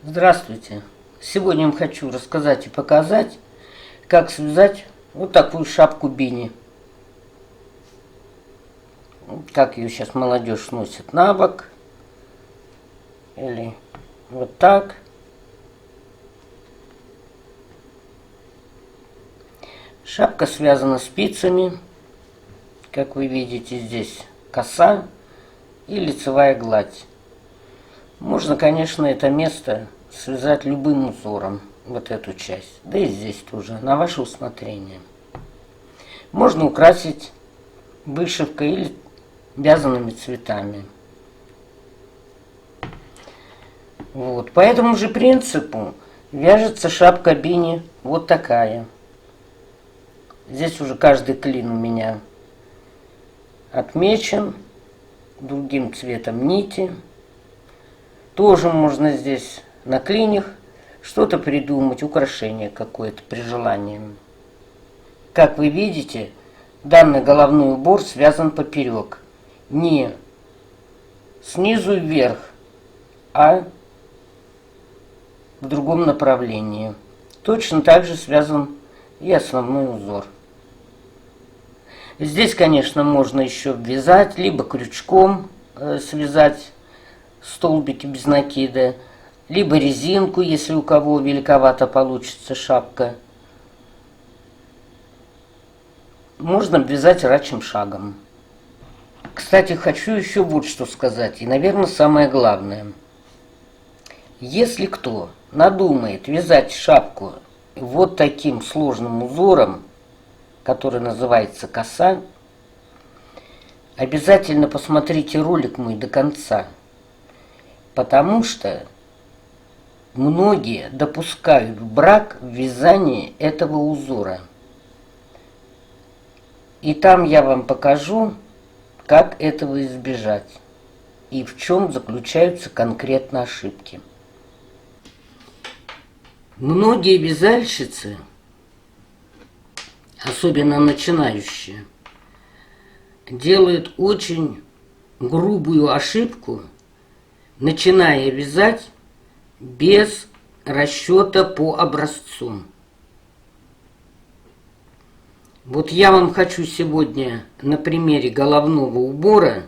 Здравствуйте! Сегодня я вам хочу рассказать и показать, как связать вот такую шапку бини. Как ее сейчас молодежь носит на бок. Или вот так. Шапка связана спицами. Как вы видите, здесь коса и лицевая гладь. Можно, конечно, это место связать любым узором, вот эту часть. Да и здесь тоже, на ваше усмотрение. Можно украсить вышивкой или вязаными цветами. Вот. По этому же принципу вяжется шапка бини вот такая. Здесь уже каждый клин у меня отмечен другим цветом нити. Тоже можно здесь на клиньях что-то придумать, украшение какое-то при желании. Как вы видите, данный головной убор связан поперек. Не снизу вверх, а в другом направлении. Точно так же связан и основной узор. Здесь, конечно, можно еще ввязать, либо крючком связать столбики без накида, либо резинку, если у кого великовато получится шапка. Можно ввязать рачьим шагом. Кстати, хочу еще вот что сказать, и, наверное, самое главное. Если кто надумает вязать шапку вот таким сложным узором, который называется коса, обязательно посмотрите ролик мой до конца, потому что многие допускают брак в вязании этого узора. И там я вам покажу, как этого избежать и в чем заключаются конкретно ошибки. Многие вязальщицы, особенно начинающие, делают очень грубую ошибку, начиная вязать без расчета по образцу. Вот я вам хочу сегодня на примере головного убора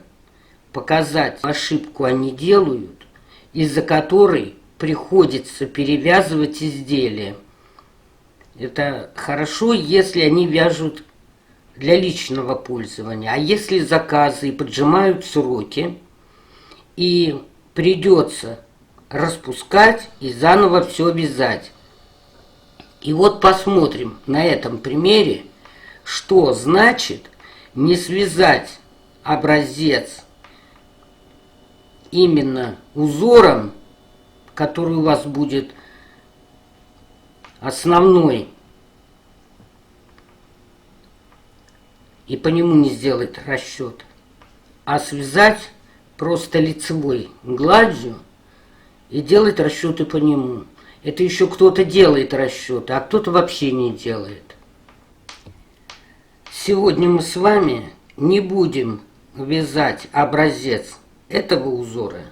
показать ошибку они делают, из-за которой приходится перевязывать изделие. Это хорошо, если они вяжут для личного пользования, а если заказы и поджимают сроки, и придется распускать и заново все вязать. И вот посмотрим на этом примере, что значит не связать образец именно узором, который у вас будет основной, и по нему не сделать расчет, а связать просто лицевой гладью и делать расчеты по нему. Это еще кто-то делает расчеты, а кто-то вообще не делает. Сегодня мы с вами не будем вязать образец этого узора,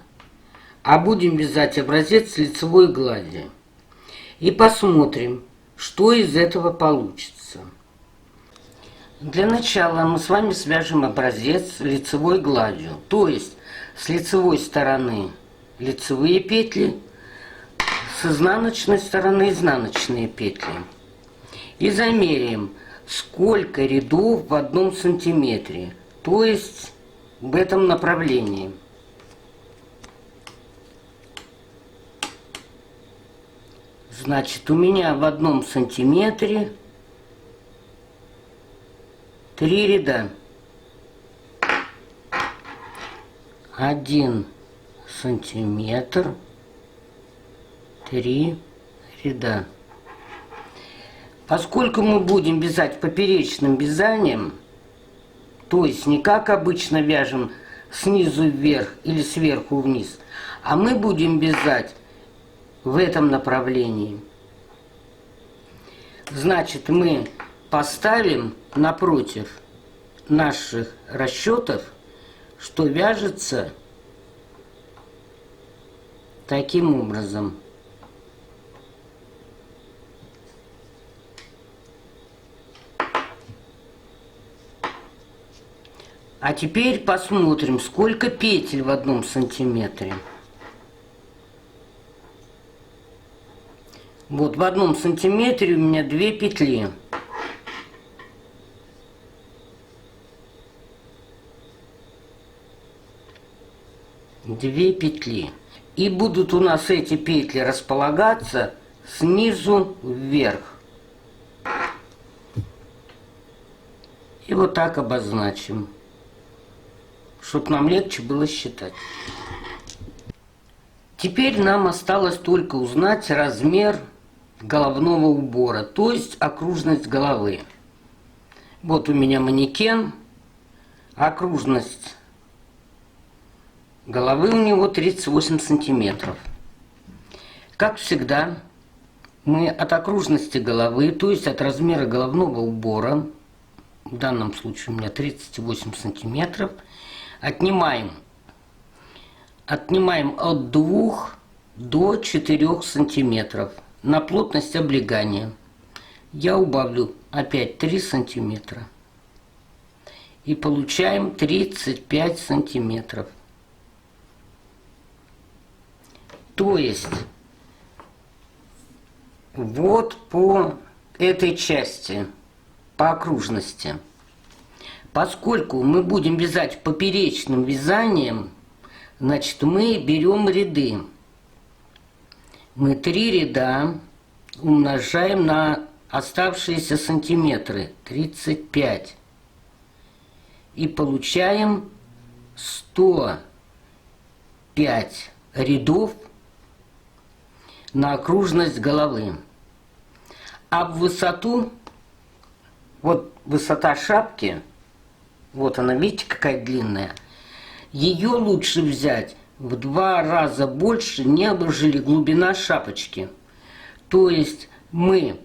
а будем вязать образец лицевой глади. И посмотрим, что из этого получится. Для начала мы с вами свяжем образец лицевой гладью, то есть с лицевой стороны лицевые петли, с изнаночной стороны изнаночные петли. И замеряем, сколько рядов в 1 сантиметре, то есть в этом направлении. Значит, у меня в 1 сантиметре 3 ряда. 1 сантиметр, 3 ряда. Поскольку мы будем вязать поперечным вязанием, то есть не как обычно вяжем снизу вверх или сверху вниз, а мы будем вязать в этом направлении. Значит, мы поставим напротив наших расчетов, что вяжется таким образом. А теперь посмотрим, сколько петель в 1 сантиметре. Вот в 1 сантиметре у меня 2 петли. Две петли. И будут у нас эти петли располагаться снизу вверх. И вот так обозначим, чтобы нам легче было считать. Теперь нам осталось только узнать размер головного убора, то есть окружность головы. Вот у меня манекен, окружность головы у него 38 сантиметров. Как всегда, мы от окружности головы, то есть от размера головного убора, в данном случае у меня 38 сантиметров, отнимаем от 2 до 4 сантиметров на плотность облегания. Я убавлю опять 3 сантиметра. И получаем 35 сантиметров. То есть вот по этой части, по окружности. Поскольку мы будем вязать поперечным вязанием, значит, мы берем ряды. Мы 3 ряда умножаем на оставшиеся сантиметры, 35. И получаем 105 рядов на окружность головы. А в высоту, вот высота шапки, вот она, видите, какая длинная, ее лучше взять в 2 раза больше, нежели глубина шапочки. То есть мы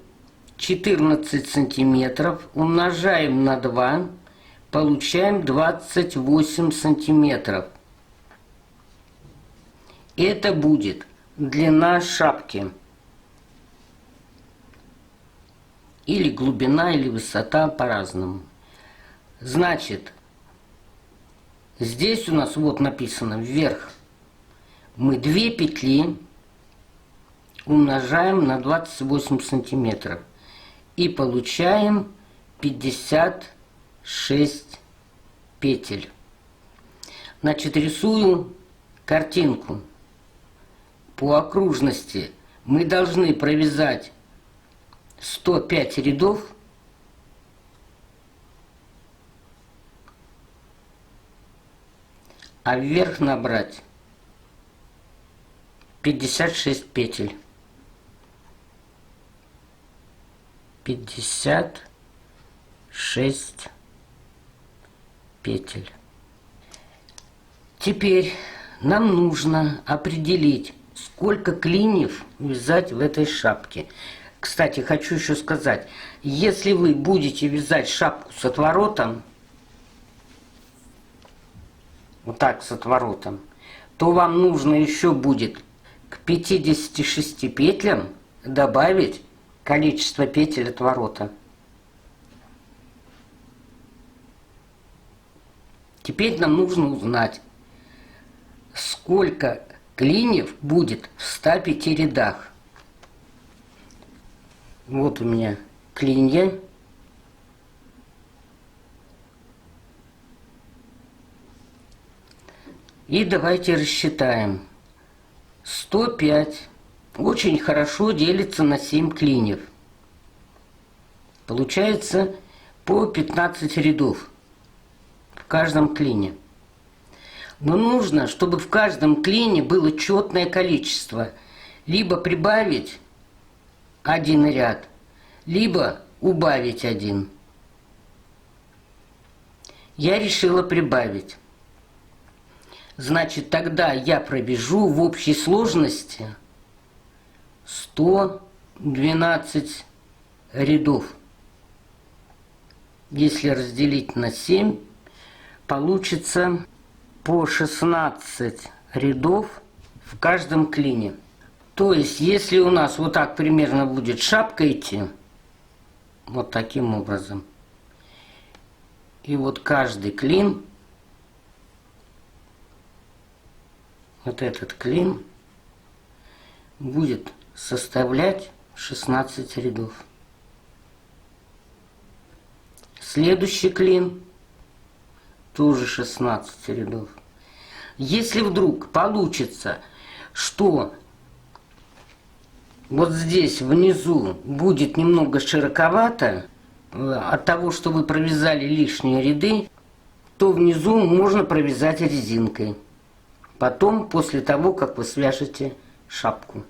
14 сантиметров умножаем на 2, получаем 28 сантиметров. Это будет длина шапки. Или глубина, или высота, по-разному. Значит, здесь у нас вот написано вверх. Мы 2 петли умножаем на 28 сантиметров. И получаем 56 петель. Значит, рисую картинку. По окружности мы должны провязать 105 рядов, а вверх набрать 56 петель. 56 петель. Теперь нам нужно определить, сколько клиньев вязать в этой шапке. Кстати, хочу еще сказать, если вы будете вязать шапку с отворотом, вот так с отворотом, то вам нужно еще будет к 56 петлям добавить количество петель отворота. Теперь нам нужно узнать, сколько клиньев будет в 105 рядах. Вот у меня клинья. И давайте рассчитаем. 105 очень хорошо делится на 7 клиньев. Получается по 15 рядов в каждом клине. Но нужно, чтобы в каждом клине было четное количество. Либо прибавить 1 ряд, либо убавить 1. Я решила прибавить. Значит, тогда я провяжу в общей сложности 112 рядов. Если разделить на 7, получится по 16 рядов в каждом клине. То есть, если у нас вот так примерно будет шапка идти, вот таким образом, и вот каждый клин вот этот клин будет составлять 16 рядов. Следующий клин тоже 16 рядов. Если вдруг получится, что вот здесь внизу будет немного широковато от того, что вы провязали лишние ряды, то внизу можно провязать резинкой. Потом, после того, как вы свяжете шапку.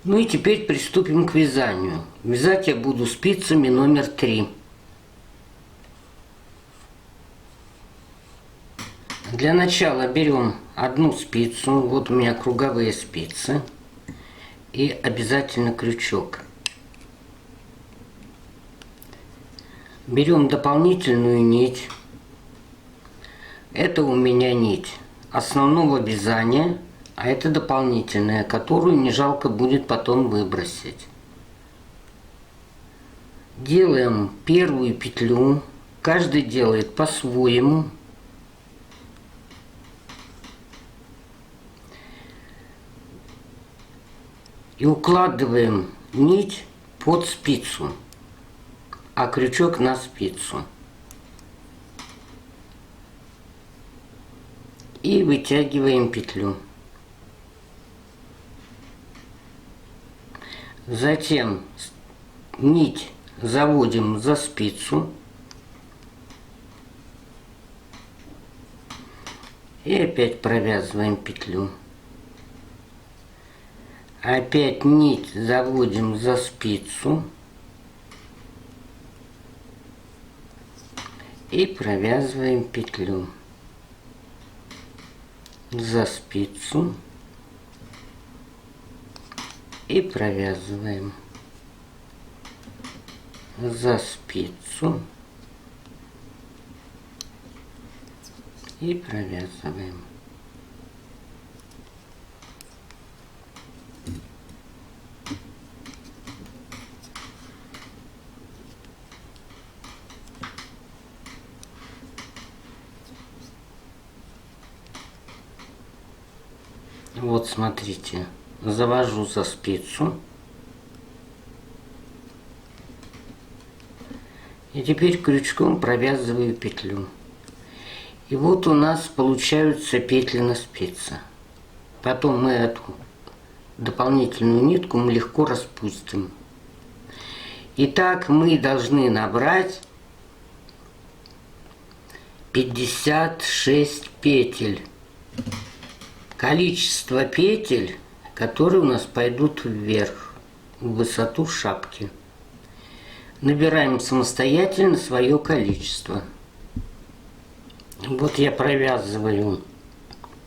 Ну и теперь приступим к вязанию. Вязать я буду спицами номер 3. Для начала берем одну спицу, вот у меня круговые спицы, и обязательно крючок. Берем дополнительную нить. Это у меня нить основного вязания, а это дополнительная, которую не жалко будет потом выбросить. Делаем первую петлю, каждый делает по-своему. И укладываем нить под спицу, а крючок на спицу. И вытягиваем петлю. Затем нить заводим за спицу. И опять провязываем петлю. Опять нить заводим за спицу и провязываем петлю за спицу и провязываем за спицу и провязываем. Вот смотрите, завожу за спицу. И теперь крючком провязываю петлю. И вот у нас получаются петли на спице. Потом мы эту дополнительную нитку мы легко распустим. Итак, мы должны набрать 56 петель. Количество петель, которые у нас пойдут вверх, в высоту шапки. Набираем самостоятельно свое количество. Вот я провязываю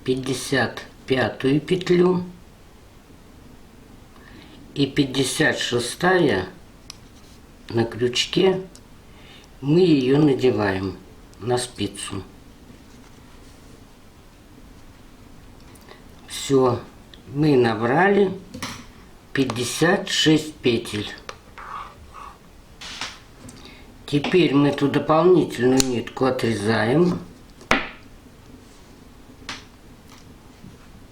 55-ю петлю и 56-я на крючке, мы ее надеваем на спицу. Все, мы набрали 56 петель. Теперь мы эту дополнительную нитку отрезаем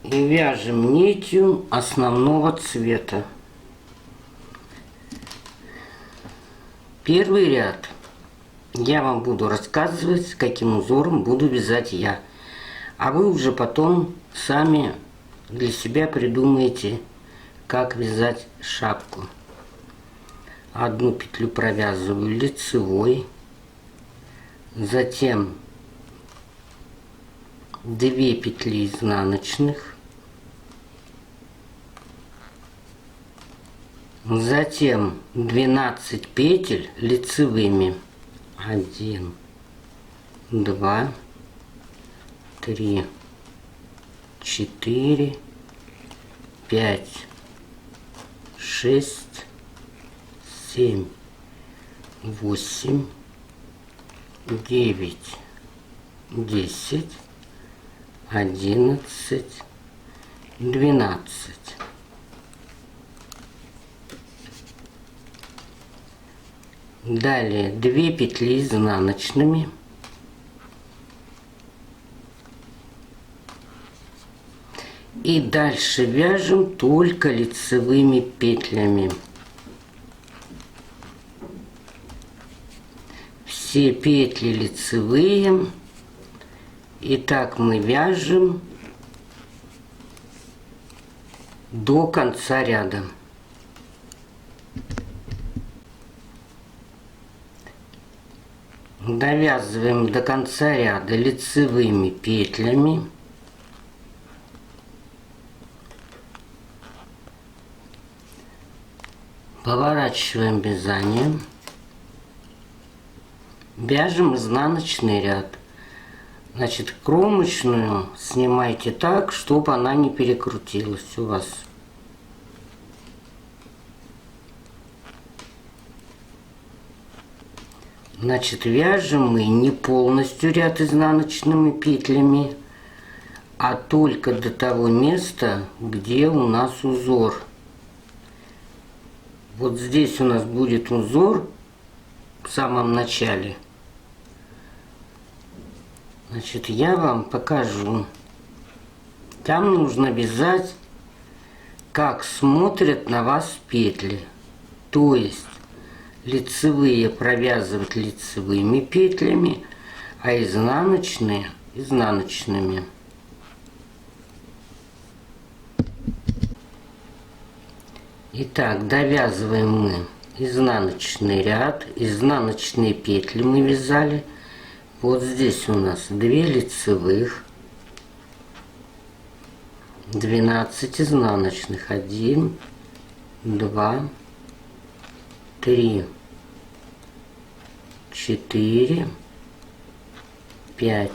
и вяжем нитью основного цвета. Первый ряд я вам буду рассказывать, каким узором буду вязать я, а вы уже потом сами для себя придумаете, как вязать шапку. Одну петлю провязываю лицевой, затем 2 петли изнаночных, затем 12 петель лицевыми. 1, 2, 3, 4, 5, 6, 7, 8, 9, 10, 11, 12. Далее 2 петли изнаночными. И дальше вяжем только лицевыми петлями. Все петли лицевые. И так мы вяжем до конца ряда. Довязываем до конца ряда лицевыми петлями. Поворачиваем вязание. Вяжем изнаночный ряд. Значит, кромочную снимайте так, чтобы она не перекрутилась у вас. Значит, вяжем мы не полностью ряд изнаночными петлями, а только до того места, где у нас узор. Вот здесь у нас будет узор в самом начале. Значит, я вам покажу. Там нужно вязать, как смотрят на вас петли. То есть лицевые провязывать лицевыми петлями, а изнаночные изнаночными. Итак, довязываем мы изнаночный ряд, изнаночные петли мы вязали. Вот здесь у нас 2 лицевых, 12 изнаночных, 1, 2, 3, 4, 5,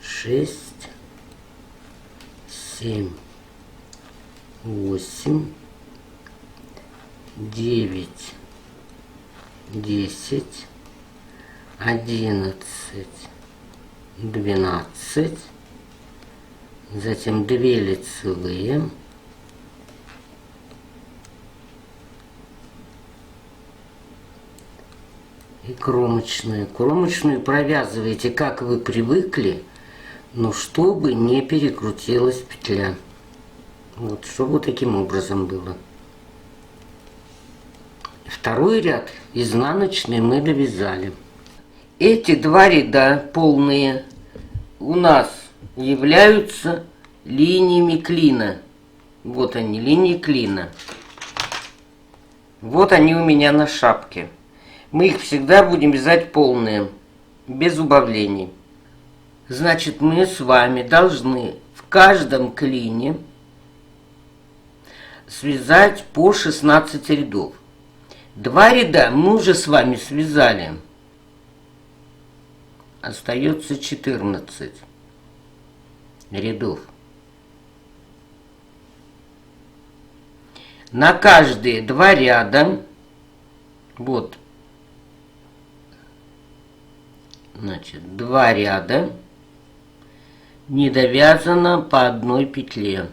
6, 7, 8, 9, 10, 11, 12, затем 2 лицевые, и кромочную. Кромочную провязываете, как вы привыкли, но чтобы не перекрутилась петля. Вот, чтобы таким образом было. Второй ряд изнаночный мы довязали. Эти 2 ряда полные у нас являются линиями клина. Вот они, линии клина. Вот они у меня на шапке. Мы их всегда будем вязать полные, без убавлений. Значит, мы с вами должны в каждом клине связать по 16 рядов. 2 ряда мы уже с вами связали. Остается 14 рядов. На каждые 2 ряда, вот, значит, 2 ряда не довязано по одной петле.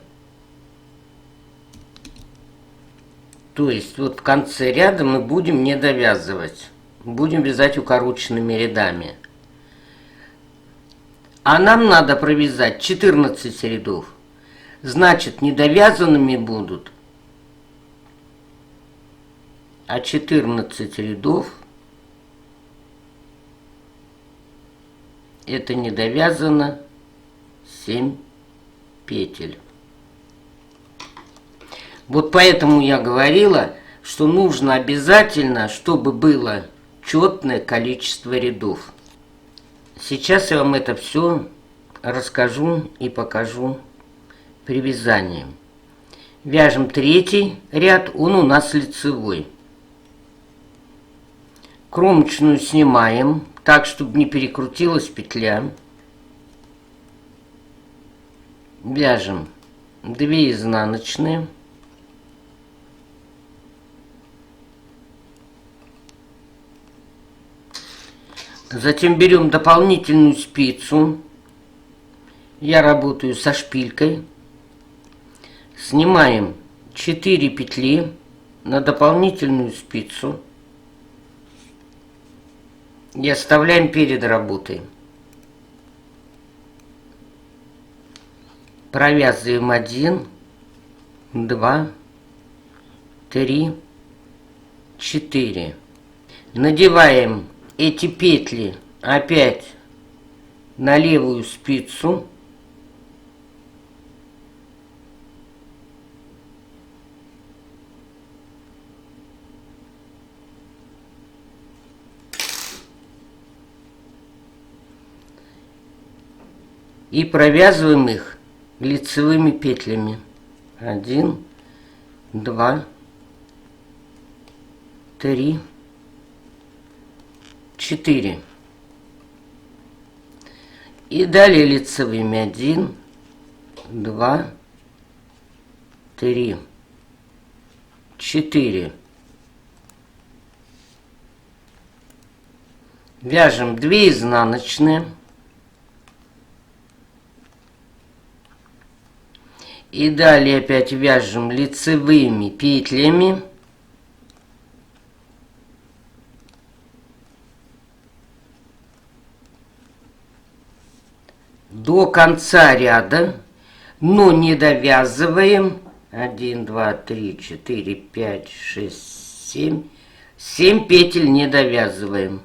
То есть вот в конце ряда мы будем не довязывать. Будем вязать укороченными рядами. А нам надо провязать 14 рядов. Значит, недовязанными будут. А 14 рядов это недовязано 7 петель. Вот поэтому я говорила, что нужно обязательно, чтобы было четное количество рядов. Сейчас я вам это все расскажу и покажу при вязании. Вяжем 3 ряд, он у нас лицевой. Кромочную снимаем так, чтобы не перекрутилась петля. Вяжем 2 изнаночные. Затем берем дополнительную спицу. Я работаю со шпилькой. Снимаем 4 петли на дополнительную спицу и оставляем перед работой. Провязываем 1, 2, 3, 4. Надеваем эти петли опять на левую спицу. И провязываем их лицевыми петлями. 1, 2, 3, 4. И далее лицевыми 1, 2, 3, 4. Вяжем 2 изнаночные. И далее опять вяжем лицевыми петлями. До конца ряда, но не довязываем. 1, 2, 3, 4, 5, 6, 7. 7 петель не довязываем.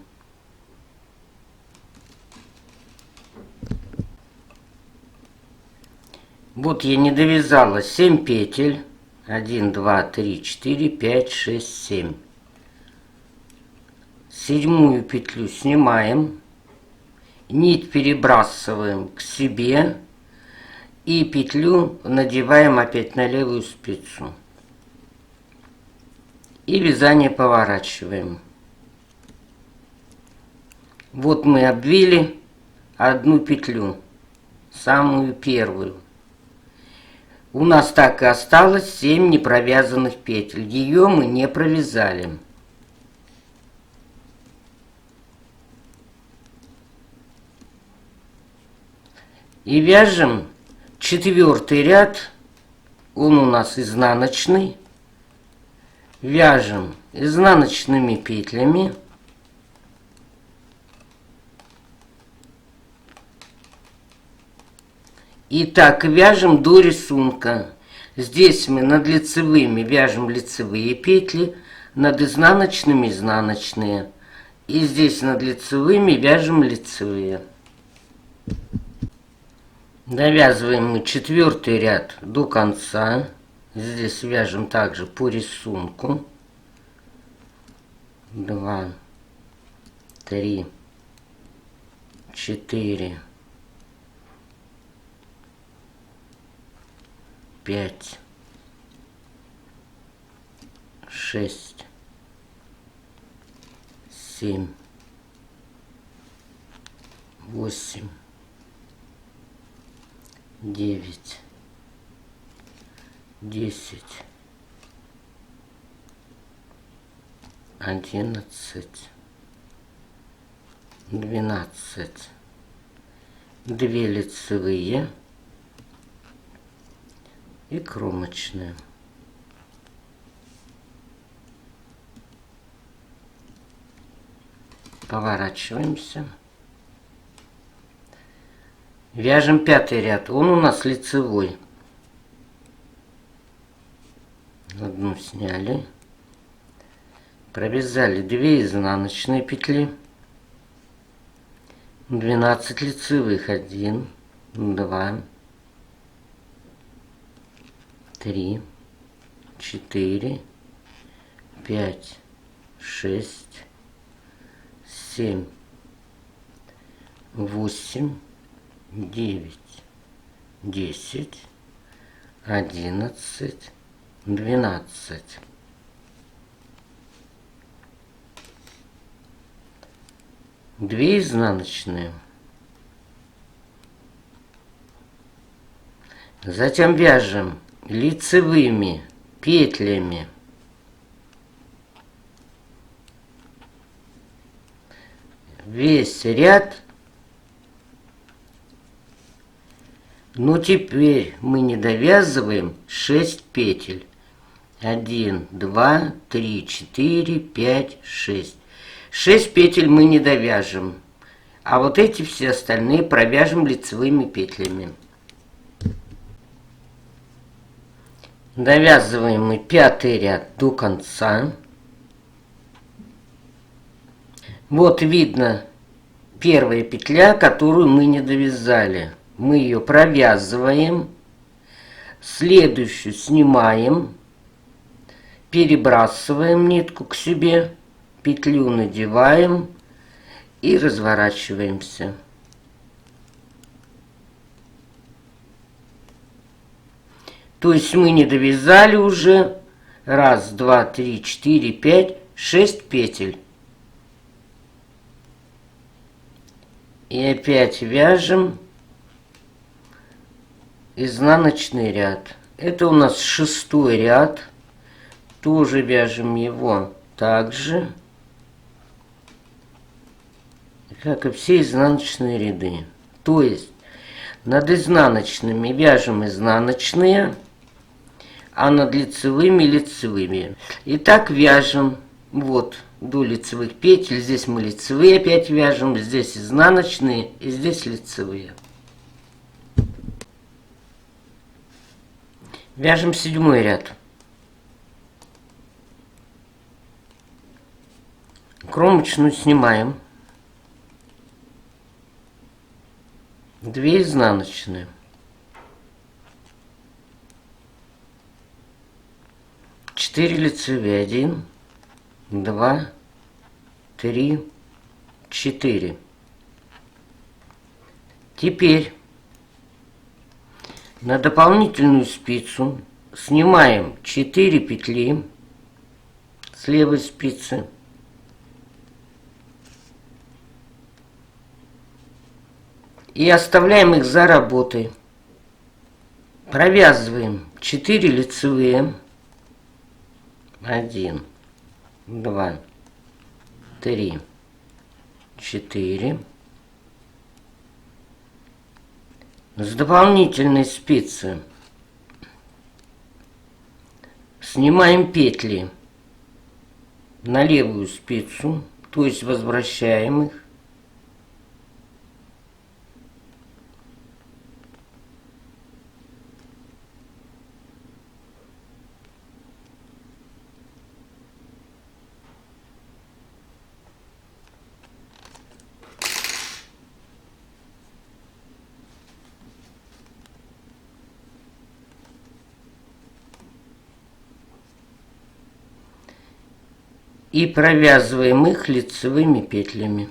Вот я не довязала 7 петель. 1, 2, 3, 4, 5, 6, 7. Седьмую петлю снимаем. Нить перебрасываем к себе. И петлю надеваем опять на левую спицу. И вязание поворачиваем. Вот мы обвили одну петлю. Самую первую. У нас так и осталось 7 непровязанных петель. Ее мы не провязали. И вяжем 4-й ряд. Он у нас изнаночный. Вяжем изнаночными петлями. И так вяжем до рисунка. Здесь мы над лицевыми вяжем лицевые петли, над изнаночными изнаночные. И здесь над лицевыми вяжем лицевые. Довязываем мы 4-й ряд до конца. Здесь вяжем также по рисунку. 2, 3, 4, 5, 6, 7, 8, 9, 10, 11, 12, 2 лицевые и кромочные. Поворачиваемся. Вяжем 5-й ряд. Он у нас лицевой. Одну сняли. Провязали 2 изнаночные петли. 12 лицевых. 1, 2, 3, 4, 5, 6, 7, 8, 9, 10, 11, 12. Две изнаночные. Затем вяжем лицевыми петлями весь ряд. Но теперь мы не довязываем 6 петель. 1, 2, 3, 4, 5, 6. 6 петель мы не довяжем. А вот эти все остальные провяжем лицевыми петлями. Довязываем мы 5-й ряд до конца. Вот видно первая петля, которую мы не довязали. Мы ее провязываем, следующую снимаем, перебрасываем нитку к себе, петлю надеваем и разворачиваемся. То есть мы не довязали уже 1, 2, 3, 4, 5, 6 петель. И опять вяжем изнаночный ряд. Это у нас 6-й ряд. Тоже вяжем его так же, как и все изнаночные ряды. То есть над изнаночными вяжем изнаночные, а над лицевыми лицевыми. И так вяжем вот до лицевых петель. Здесь мы лицевые опять вяжем, здесь изнаночные и здесь лицевые. Вяжем 7-й ряд. Кромочную снимаем. 2 изнаночные. 4 лицевые. 1, 2, 3, 4. Теперь на дополнительную спицу снимаем 4 петли с левой спицы. И оставляем их за работой. Провязываем 4 лицевые. 1, 2, 3, 4. С дополнительной спицы снимаем петли на левую спицу, то есть возвращаем их. И провязываем их лицевыми петлями.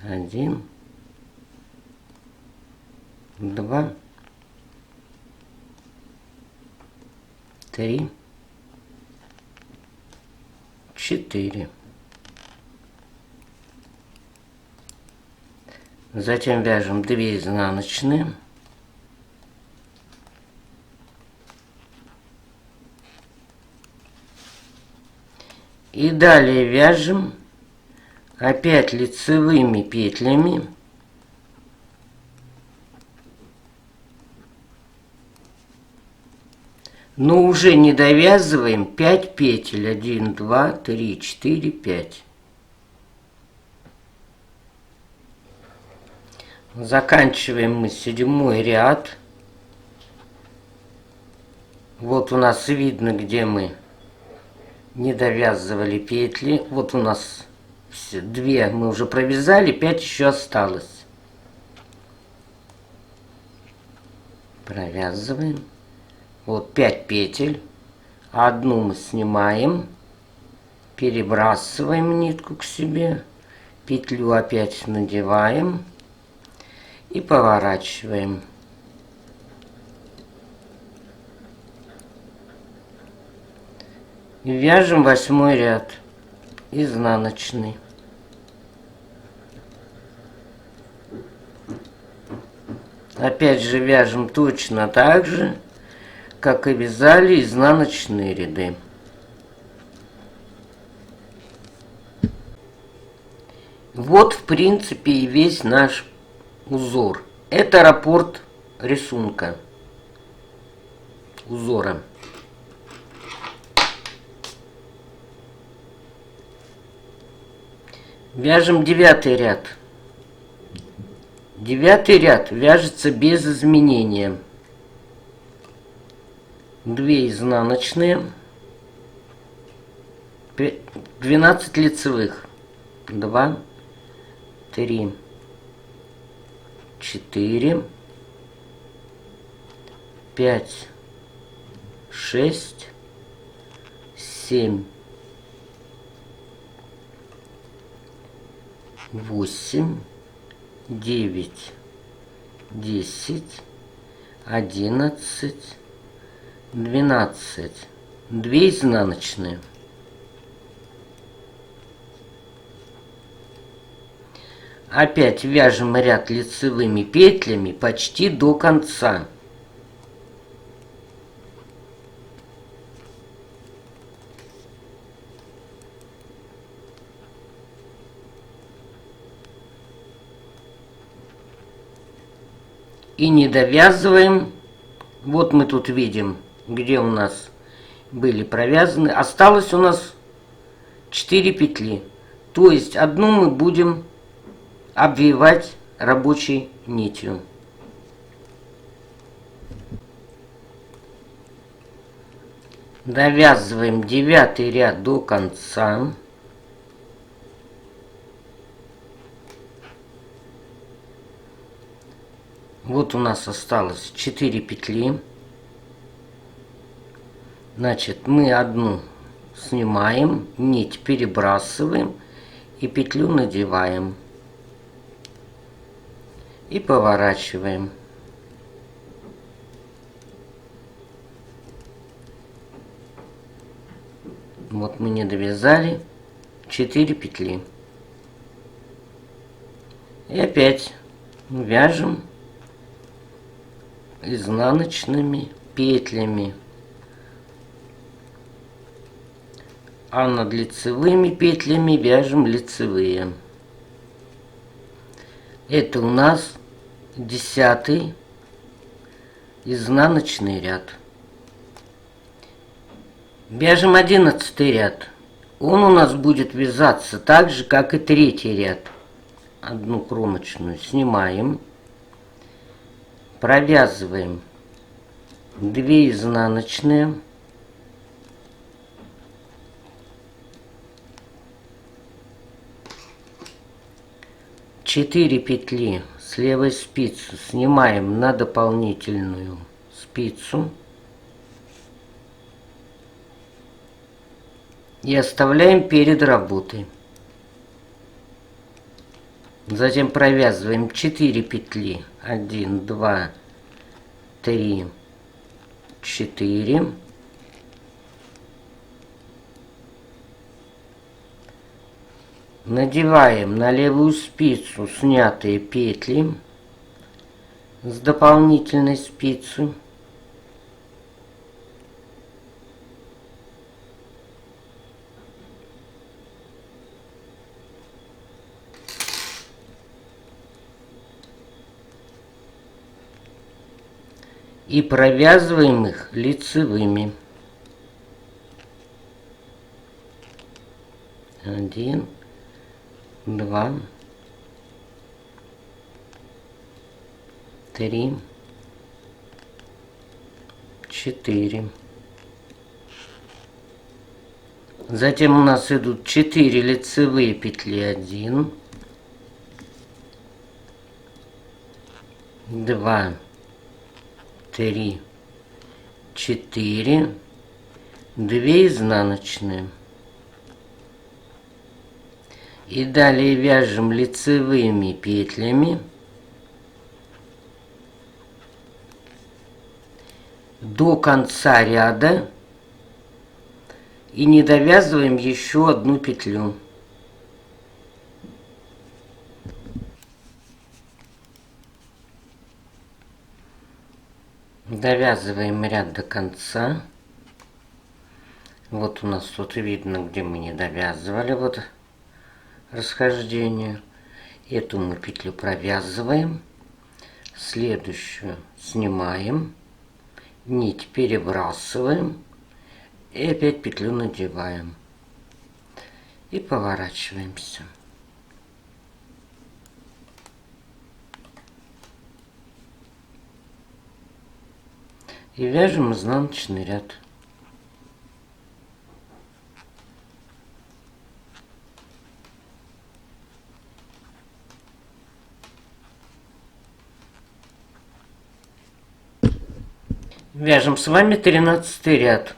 1, 2, 3, 4. Затем вяжем 2 изнаночные. И далее вяжем опять лицевыми петлями но уже не довязываем 5 петель. 1, 2, 3, 4, 5. Заканчиваем мы 7-й ряд. Вот у нас видно, где мы не довязывали петли. Вот у нас 2 мы уже провязали, 5 еще осталось. Провязываем. Вот 5 петель. Одну мы снимаем, перебрасываем нитку к себе, петлю опять надеваем и поворачиваем. И вяжем 8-й ряд изнаночный. Опять же вяжем точно так же, как и вязали изнаночные ряды. Вот в принципе и весь наш узор. Это раппорт рисунка узора. Вяжем 9-й ряд. 9-й ряд вяжется без изменения. 2 изнаночные, 12 лицевых, 2, 3, 4, 5, 6, 7, 8, 9, 10, 11, 12, 2 изнаночные. Опять вяжем ряд лицевыми петлями почти до конца. И не довязываем. Вот мы тут видим, где у нас были провязаны. Осталось у нас 4 петли. То есть одну мы будем обвивать рабочей нитью. Довязываем 9 ряд до конца. Вот у нас осталось 4 петли. Значит, мы одну снимаем, нить перебрасываем и петлю надеваем. И поворачиваем. Вот мы не довязали 4 петли. И опять вяжем изнаночными петлями. А над лицевыми петлями вяжем лицевые. Это у нас 10 изнаночный ряд. Вяжем 11 ряд. Он у нас будет вязаться так же, как и 3 ряд. Одну кромочную снимаем. Провязываем 2 изнаночные. Четыре петли с левой спицы снимаем на дополнительную спицу и оставляем перед работой. Затем провязываем 4 петли. 1, 2, 3, 4. Надеваем на левую спицу снятые петли с дополнительной спицы. И провязываем их лицевыми. 1, 2, 3, 4. Затем у нас идут 4 лицевые петли. 1, 2, 3, 4, 2 изнаночные. И далее вяжем лицевыми петлями до конца ряда и не довязываем еще одну петлю. Довязываем ряд до конца. Вот у нас тут видно, где мы не довязывали. Вот расхождение. Эту мы петлю провязываем, следующую снимаем, нить перебрасываем и опять петлю надеваем и поворачиваемся. И вяжем изнаночный ряд. Вяжем с вами 13 ряд.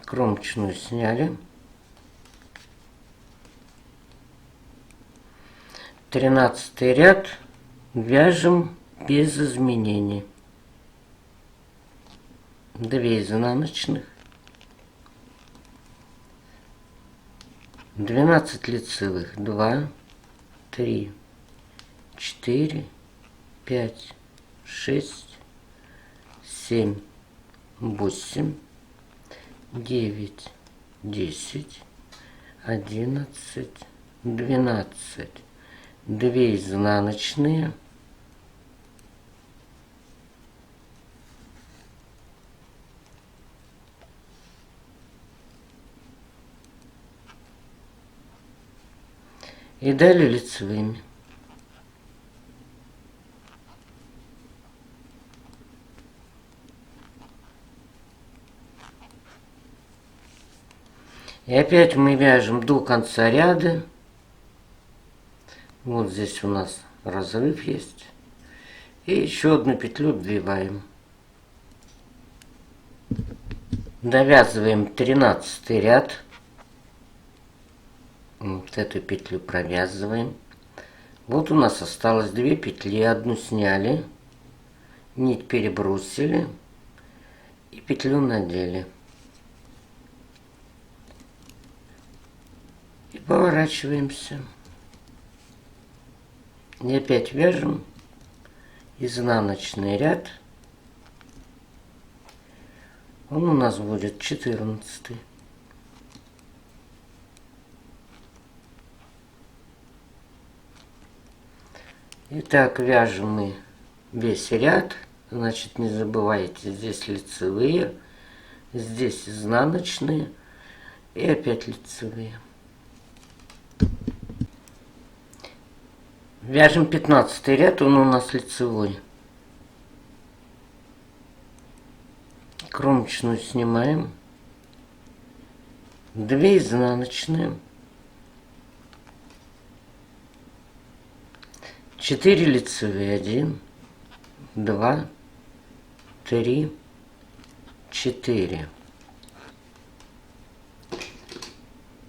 Кромочную сняли. 13 ряд вяжем без изменений. 2 изнаночных, 12 лицевых, 2, 3, 4, 5, 6, 7, 8, 9, 10, 11, 12, 2 изнаночные, и далее лицевыми. И опять мы вяжем до конца ряда. Вот здесь у нас разрыв есть. И еще одну петлю вбиваем. Довязываем 13 ряд. Вот эту петлю провязываем. Вот у нас осталось 2 петли. Одну сняли, нить перебросили и петлю надели. И поворачиваемся. И опять вяжем изнаночный ряд. Он у нас будет 14. Итак, вяжем мы весь ряд. Значит, не забывайте, здесь лицевые, здесь изнаночные и опять лицевые. Вяжем 15 ряд, он у нас лицевой. Кромочную снимаем. 2 изнаночные. 4 лицевые. 1, 2, 3, 4.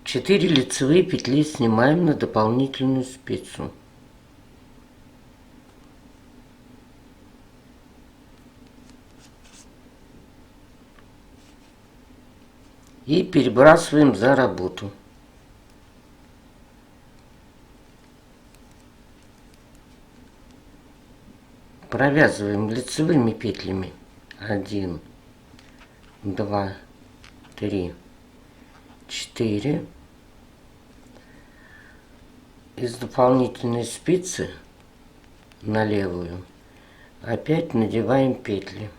4 лицевые петли снимаем на дополнительную спицу. И перебрасываем за работу. Провязываем лицевыми петлями 1, 2, 3, 4. Из дополнительной спицы на левую опять надеваем петли.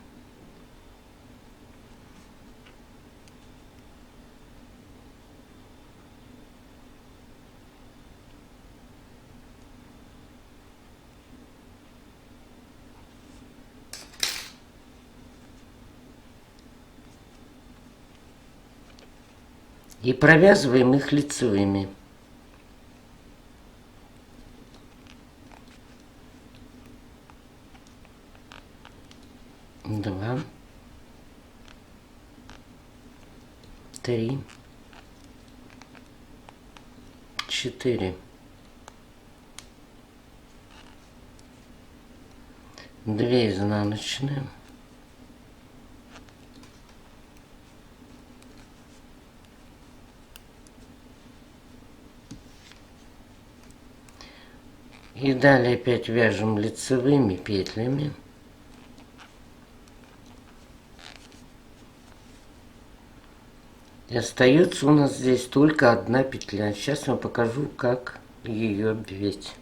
И провязываем их лицевыми. Два, 3, 4. 2 изнаночные. И далее опять вяжем лицевыми петлями. И остается у нас здесь только одна петля. Сейчас я вам покажу, как ее обвить.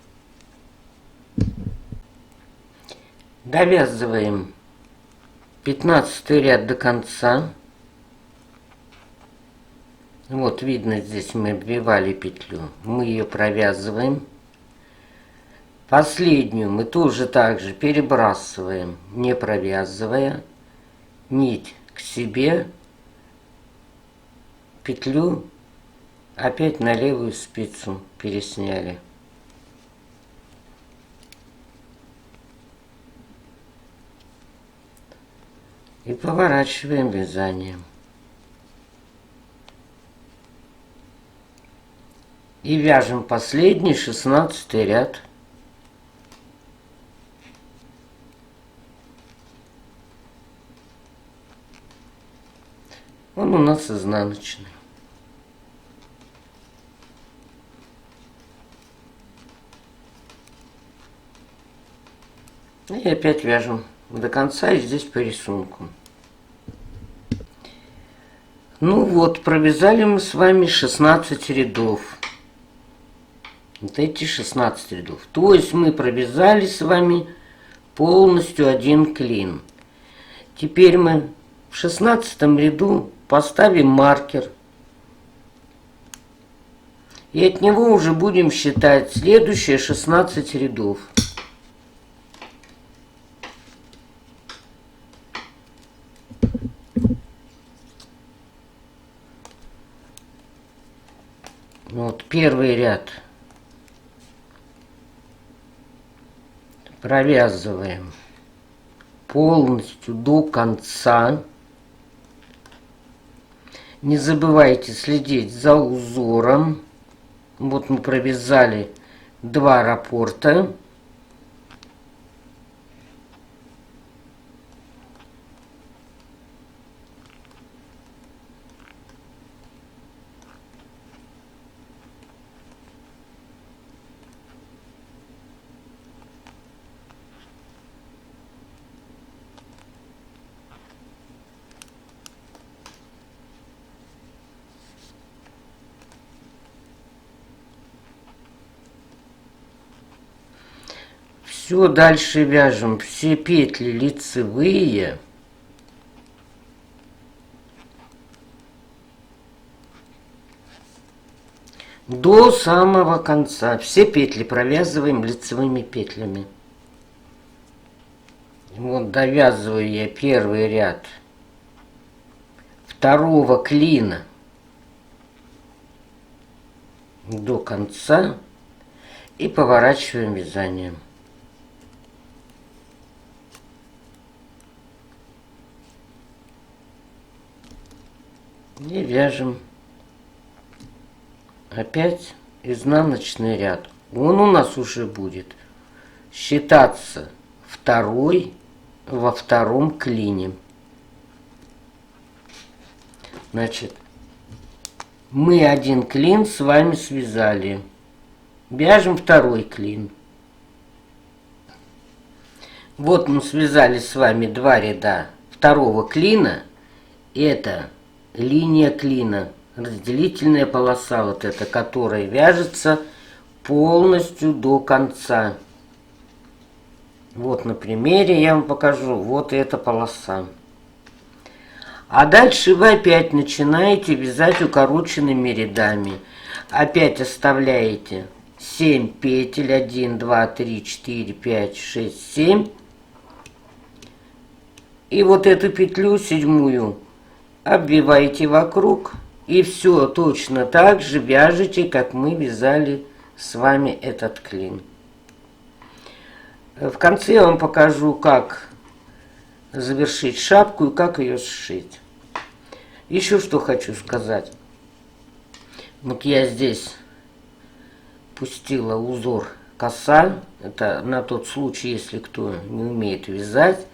Довязываем 15 ряд до конца. Вот видно, здесь мы обвивали петлю. Мы ее провязываем. Последнюю мы тоже так же перебрасываем, не провязывая, нить к себе, петлю опять на левую спицу пересняли. И поворачиваем вязанием. И вяжем последний 16-й ряд. Он у нас изнаночный. И опять вяжем до конца, и здесь по рисунку. Ну вот, провязали мы с вами 16 рядов. Вот эти 16 рядов. То есть мы провязали с вами полностью один клин. Теперь мы в 16 ряду поставим маркер. И от него уже будем считать следующие 16 рядов. Вот первый ряд провязываем полностью до конца. Не забывайте следить за узором. Вот мы провязали 2 раппорта. Все, дальше вяжем все петли лицевые. До самого конца. Все петли провязываем лицевыми петлями. Вот довязываю я первый ряд второго клина до конца и поворачиваем вязанием. И вяжем опять изнаночный ряд. Он у нас уже будет считаться второй во втором клине. Значит, мы один клин с вами связали. Вяжем второй клин. Вот мы связали с вами 2 ряда второго клина. Это линия клина, разделительная полоса вот эта, которая вяжется полностью до конца. Вот на примере я вам покажу. Вот эта полоса. А дальше вы опять начинаете вязать укороченными рядами. Опять оставляете 7 петель. 1, 2, 3, 4, 5, 6, 7. И вот эту петлю 7-ю обвиваете вокруг. И все точно так же вяжете, как мы вязали с вами этот клин. В конце я вам покажу, как завершить шапку и как ее сшить. Еще что хочу сказать. Вот я здесь пустила узор коса. Это на тот случай, если кто не умеет вязать.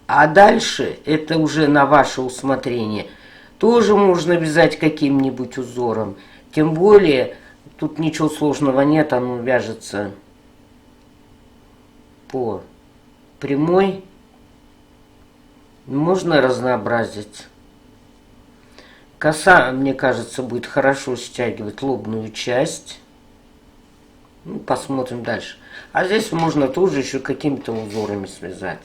А дальше это уже на ваше усмотрение. Тоже можно вязать каким-нибудь узором. Тем более, тут ничего сложного нет, оно вяжется по прямой. Можно разнообразить. Коса, мне кажется, будет хорошо стягивать лобную часть. Ну, посмотрим дальше. А здесь можно тоже еще какими-то узорами связать.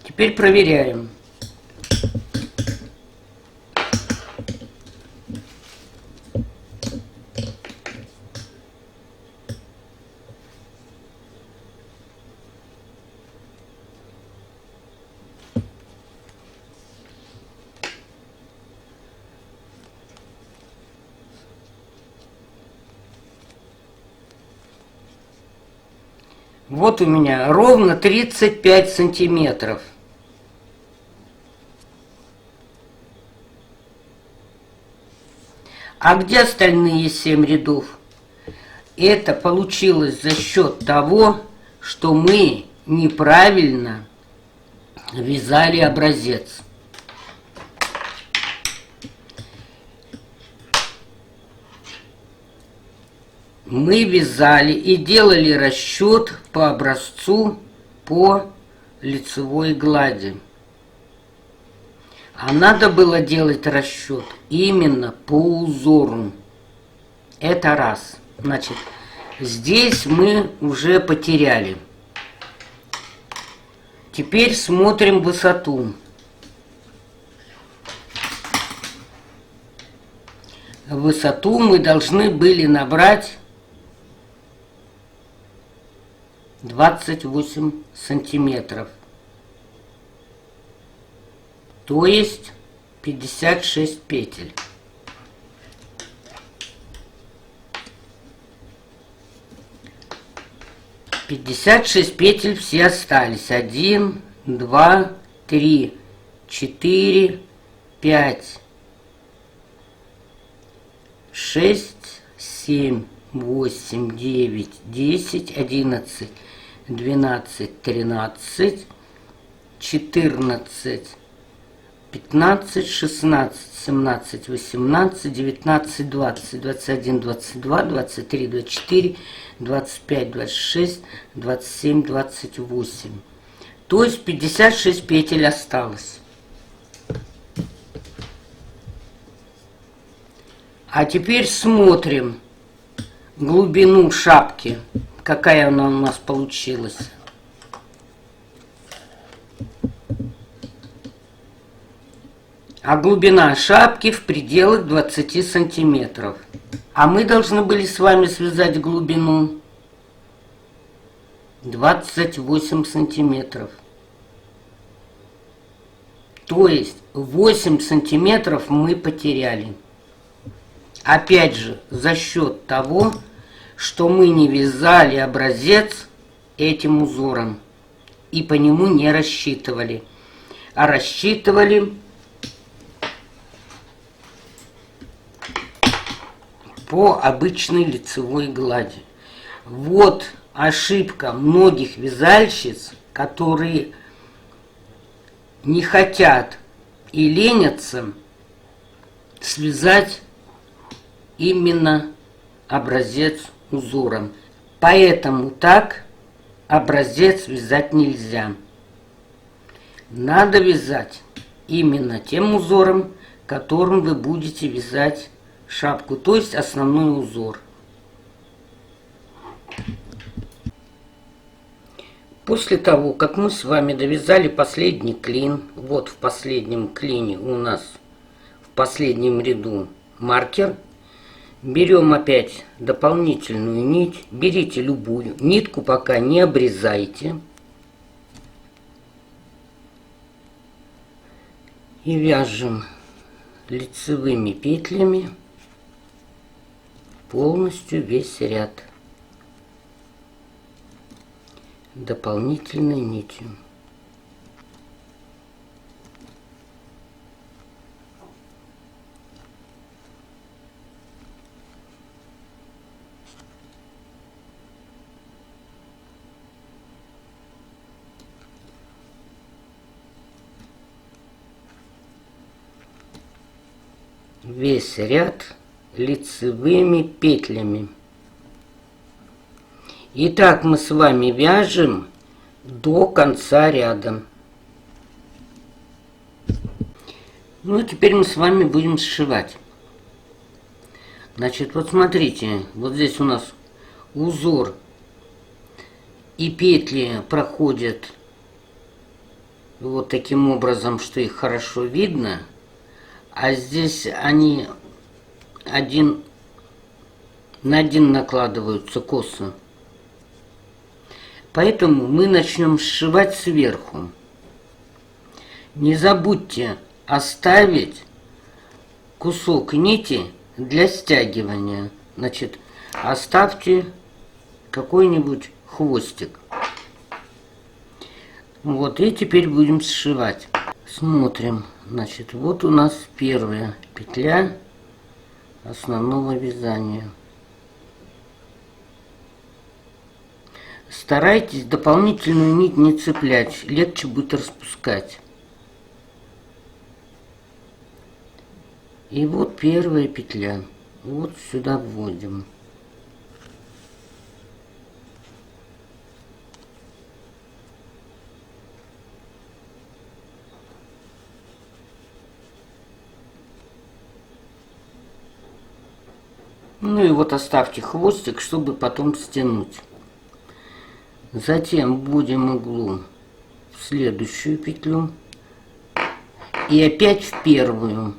Теперь проверяем. Вот у меня ровно 35 сантиметров. А где остальные 7 рядов? Это получилось за счет того, что мы неправильно вязали образец. Мы вязали и делали расчет по образцу по лицевой глади. А надо было делать расчет именно по узору. Это раз. Значит, здесь мы уже потеряли. Теперь смотрим высоту. Высоту мы должны были набрать 28 сантиметров. То есть 56 петель. Пятьдесят шесть петель все остались. 1, 2, 3, 4, 5, 6, 7, 8, 9, 10, 11, 12, 13, 14, 15, 16, 17, 18, 19, 20, 21, 22, 23, 24, 25, 26, 27, 28. То есть 56 петель осталось. А теперь смотрим глубину шапки, какая она у нас получилась. А глубина шапки в пределах 20 сантиметров. А мы должны были с вами связать глубину 28 сантиметров. То есть 8 сантиметров мы потеряли. Опять же, за счет того, что мы не вязали образец этим узором и по нему не рассчитывали, а рассчитывали по обычной лицевой глади. Вот ошибка многих вязальщиц, которые не хотят и ленятся связать именно образец узором. Поэтому так образец вязать нельзя. Надо вязать именно тем узором, которым вы будете вязать шапку, то есть основной узор. После того, как мы с вами довязали последний клин, вот в последнем клине у нас в последнем ряду маркер, берем опять дополнительную нить, берите любую, нитку пока не обрезайте и вяжем лицевыми петлями полностью весь ряд дополнительной нитью. Весь ряд лицевыми петлями. Итак, мы с вами вяжем до конца ряда. Ну, а теперь мы с вами будем сшивать. Значит, вот смотрите, вот здесь у нас узор и петли проходят вот таким образом, что их хорошо видно. А здесь они один на один накладываются косо. Поэтому мы начнем сшивать сверху. Не забудьте оставить кусок нити для стягивания. Значит, оставьте какой-нибудь хвостик. Вот, и теперь будем сшивать. Смотрим. Значит, вот у нас первая петля основного вязания. Старайтесь дополнительную нить не цеплять, легче будет распускать. И вот первая петля. Вот сюда вводим. Ну и вот оставьте хвостик, чтобы потом стянуть. Затем вводим иглу в следующую петлю и опять в первую.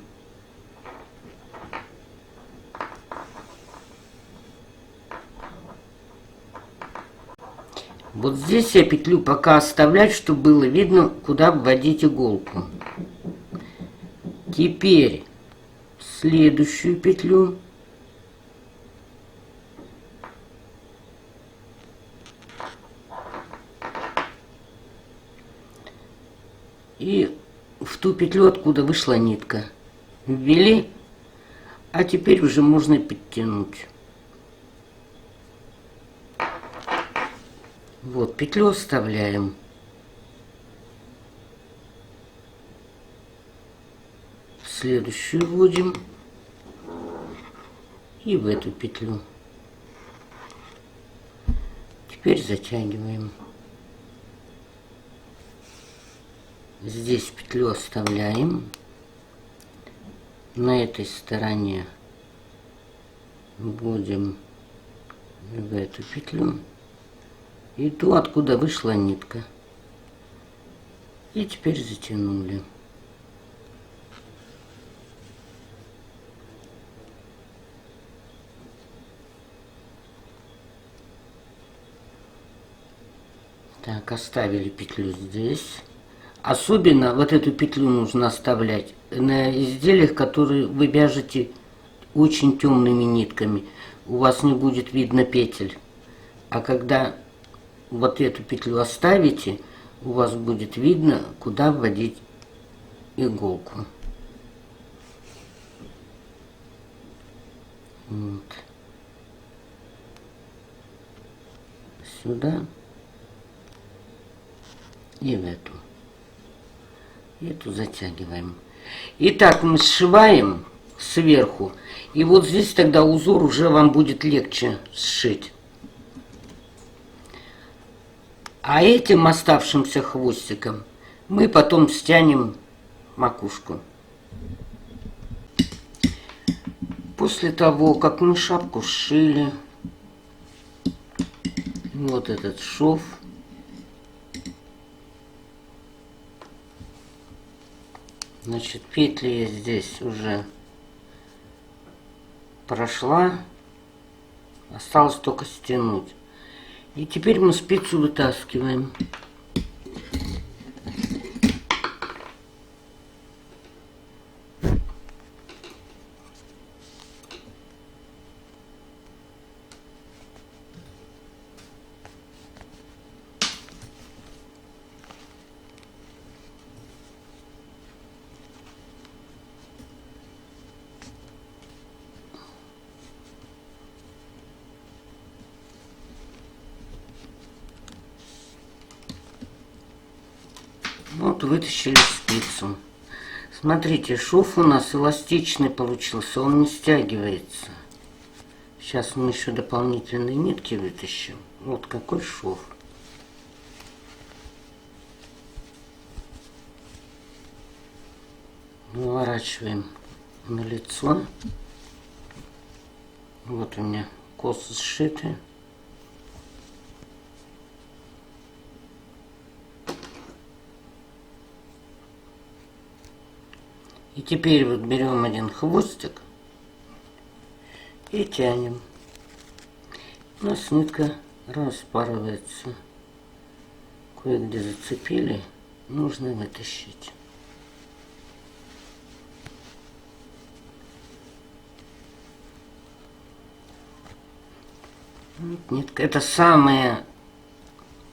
Вот здесь я петлю пока оставлять, чтобы было видно, куда вводить иголку. Теперь в следующую петлю. И в ту петлю, откуда вышла нитка, ввели, а теперь уже можно подтянуть. Вот, петлю оставляем. В следующую вводим и в эту петлю. Теперь затягиваем. Здесь петлю оставляем. На этой стороне вводим в эту петлю и ту, откуда вышла нитка. И теперь затянули. Так, оставили петлю здесь. Особенно вот эту петлю нужно оставлять на изделиях, которые вы вяжете очень темными нитками. У вас не будет видно петель. А когда вот эту петлю оставите, у вас будет видно, куда вводить иголку. Вот. Сюда и в эту. Эту затягиваем. Итак, мы сшиваем сверху. И вот здесь тогда узор уже вам будет легче сшить. А этим оставшимся хвостиком мы потом стянем макушку. После того, как мы шапку сшили, вот этот шов, значит, петли я здесь уже прошла, осталось только стянуть. И теперь мы спицу вытаскиваем. Вот вытащили спицу. Смотрите, шов у нас эластичный получился, он не стягивается. Сейчас мы еще дополнительные нитки вытащим. Вот какой шов. Наворачиваем на лицо. Вот у меня косы сшиты. И теперь вот берем один хвостик и тянем. У нас нитка распарывается. Кое-где зацепили, нужно вытащить. Вот нитка. Это самая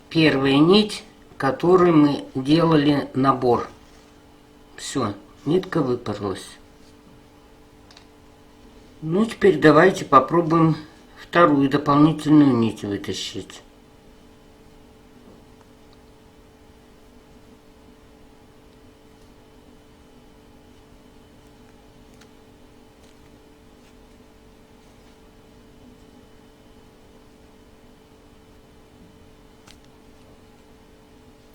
первая нить, который мы делали набор. Все, нитка выпарлась. Ну, теперь давайте попробуем вторую дополнительную нить вытащить.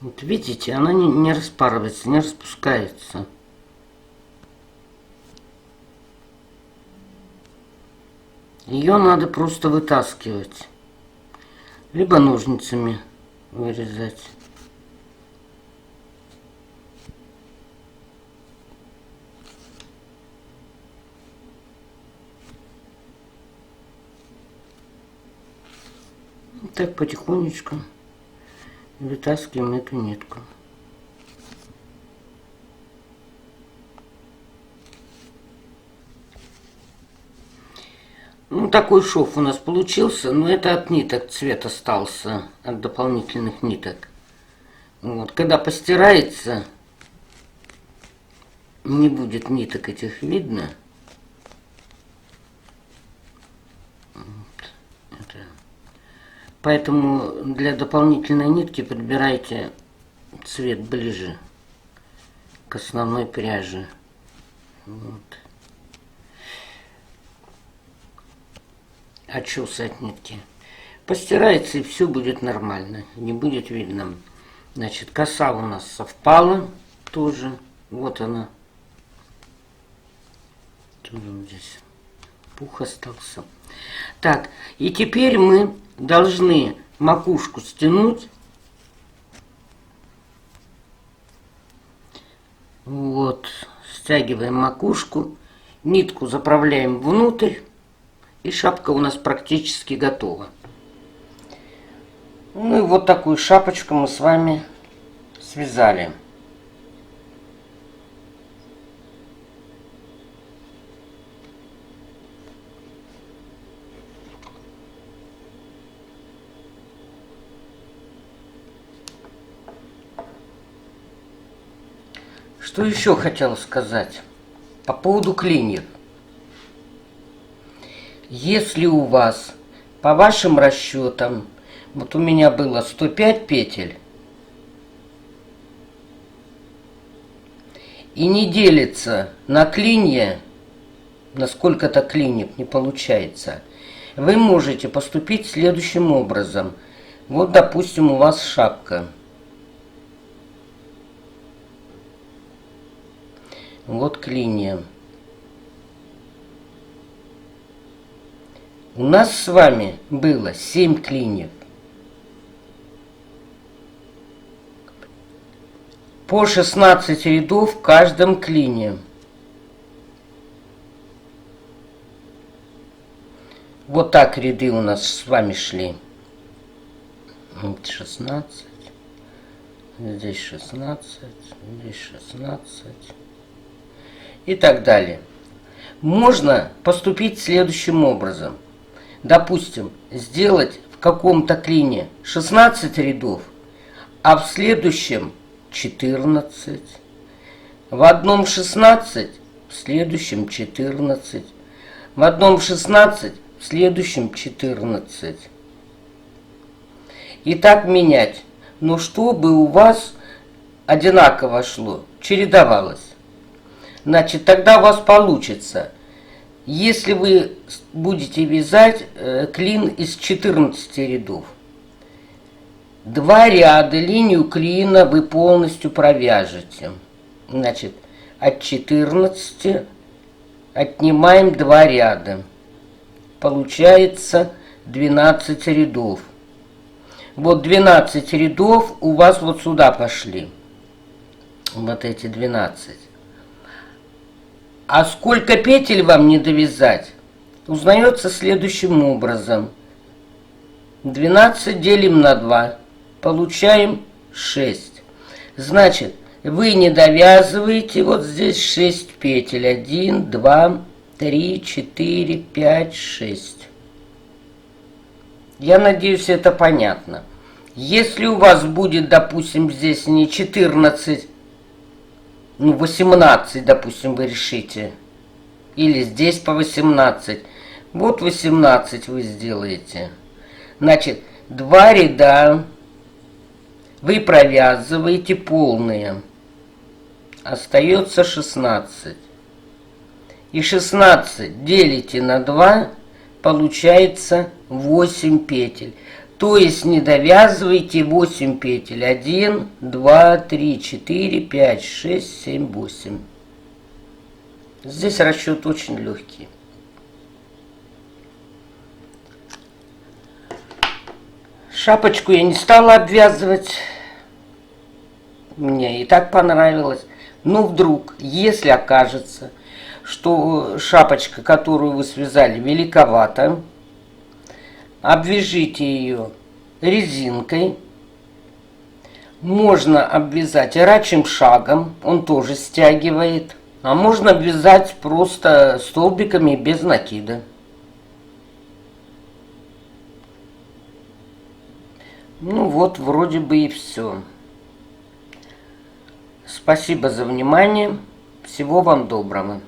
Вот видите, она не распарывается, не распускается. Ее надо просто вытаскивать, либо ножницами вырезать. Вот так потихонечку вытаскиваем эту нитку. Ну, такой шов у нас получился, но это от ниток цвет остался, от дополнительных ниток. Вот. Когда постирается, не будет ниток этих видно. Вот. Поэтому для дополнительной нитки подбирайте цвет ближе к основной пряже. Вот. Отчесать нитки. Постирается, и все будет нормально, не будет видно. Значит, коса у нас совпала тоже. Вот она. Тоже вот здесь пух остался. Так, и теперь мы должны макушку стянуть. Вот, стягиваем макушку, нитку заправляем внутрь. И шапка у нас практически готова. Ну и вот такую шапочку мы с вами связали. Что еще хотела сказать по поводу клиньев. Если у вас, по вашим расчетам, вот у меня было 105 петель, и не делится на клинья, на сколько-то клиньев не получается, вы можете поступить следующим образом. Вот, допустим, у вас шапка. Вот клинья. У нас с вами было 7 клиньев. По 16 рядов в каждом клине. Вот так ряды у нас с вами шли. Вот 16. Здесь 16. Здесь 16. И так далее. Можно поступить следующим образом. Допустим, сделать в каком-то клине 16 рядов, а в следующем 14. В одном 16, в следующем 14. В одном 16, в следующем 14. И так менять. Но чтобы у вас одинаково шло, чередовалось. Значит, тогда у вас получится. Если вы будете вязать клин из 14 рядов, 2 ряда линию клина вы полностью провяжете. Значит, от 14 отнимаем 2 ряда. Получается 12 рядов. Вот 12 рядов у вас вот сюда пошли. Вот эти 12. А сколько петель вам не довязать, узнается следующим образом. 12 делим на 2, получаем 6. Значит, вы не довязываете вот здесь 6 петель. 1, 2, 3, 4, 5, 6. Я надеюсь, это понятно. Если у вас будет, допустим, здесь не 14, ну 18, допустим, вы решите, или здесь по 18, вот 18 вы сделаете. Значит, 2 ряда вы провязываете полные, остается 16. И 16 делите на 2, получается 8 петель. То есть не довязывайте 8 петель. 1, 2, 3, 4, 5, 6, 7, 8. Здесь расчет очень легкий. Шапочку я не стала обвязывать. Мне и так понравилось. Но вдруг, если окажется, что шапочка, которую вы связали, великовата, обвяжите ее резинкой. Можно обвязать рачьим шагом, он тоже стягивает. А можно обвязать просто столбиками без накида. Ну вот, вроде бы и все. Спасибо за внимание. Всего вам доброго.